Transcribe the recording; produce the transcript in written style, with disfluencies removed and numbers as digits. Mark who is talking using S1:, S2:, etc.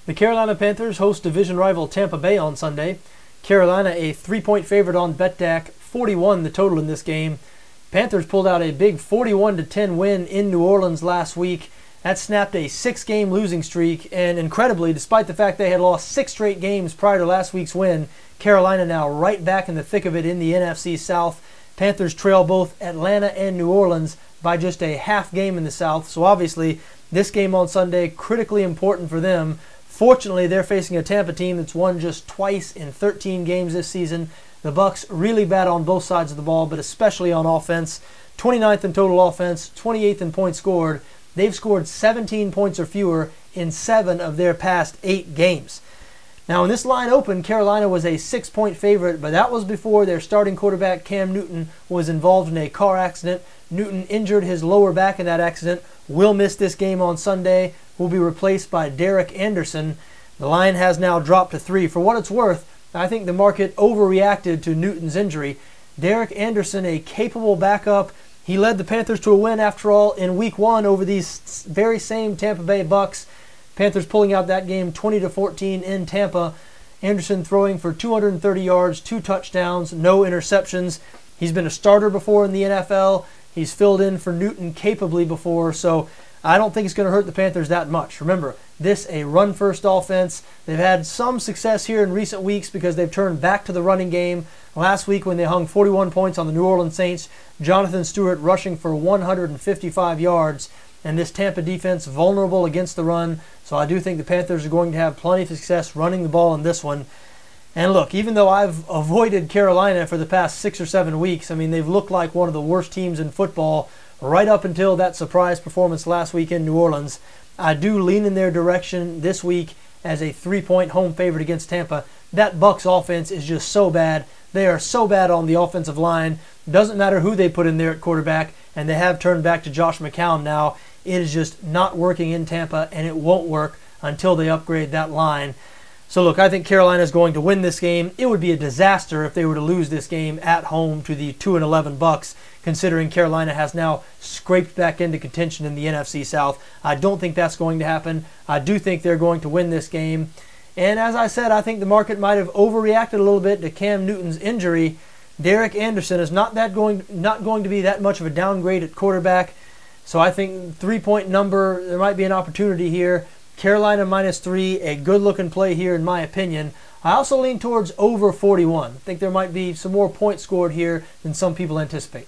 S1: The Carolina Panthers host division rival Tampa Bay on Sunday. Carolina a 3-point favorite on BETDAQ, 41 the total in this game. Panthers pulled out a big 41-10 win in New Orleans last week. That snapped a 6-game losing streak, and incredibly, despite the fact they had lost 6 straight games prior to last week's win, Carolina now right back in the thick of it in the NFC South. Panthers trail both Atlanta and New Orleans by just a half game in the South, so obviously this game on Sunday critically important for them. Fortunately, they're facing a Tampa team that's won just twice in 13 games this season. The Bucs really bad on both sides of the ball, but especially on offense. 29th in total offense, 28th in points scored. They've scored 17 points or fewer in 7 of their past 8 games. Now, when this line opened, Carolina was a 6-point favorite, but that was before their starting quarterback, Cam Newton, was involved in a car accident. Newton injured his lower back in that accident, will miss this game on Sunday, will be replaced by Derek Anderson. The line has now dropped to 3. For what it's worth, I think the market overreacted to Newton's injury. Derek Anderson, a capable backup. He led the Panthers to a win, after all, in Week 1 over these very same Tampa Bay Bucs. Panthers pulling out that game 20-14 in Tampa. Anderson throwing for 230 yards, 2 touchdowns, no interceptions. He's been a starter before in the NFL. He's filled in for Newton capably before, so I don't think it's going to hurt the Panthers that much. Remember, this a run-first offense. They've had some success here in recent weeks because they've turned back to the running game. Last week when they hung 41 points on the New Orleans Saints, Jonathan Stewart rushing for 155 yards, and this Tampa defense vulnerable against the run. So I do think the Panthers are going to have plenty of success running the ball in this one. And look, even though I've avoided Carolina for the past 6 or 7 weeks, I mean, they've looked like one of the worst teams in football right up until that surprise performance last week in New Orleans. I do lean in their direction this week as a 3-point home favorite against Tampa. That Bucs offense is just so bad. They are so bad on the offensive line. Doesn't matter who they put in there at quarterback, and they have turned back to Josh McCown now. It is just not working in Tampa, and it won't work until they upgrade that line. So look, I think Carolina is going to win this game. It would be a disaster if they were to lose this game at home to the 2-11 Bucs, considering Carolina has now scraped back into contention in the NFC South. I don't think that's going to happen. I do think they're going to win this game. And as I said, I think the market might have overreacted a little bit to Cam Newton's injury. Derek Anderson is not going to be that much of a downgrade at quarterback. So I think 3-point number, there might be an opportunity here. Carolina -3, a good-looking play here in my opinion. I also lean towards over 41. I think there might be some more points scored here than some people anticipate.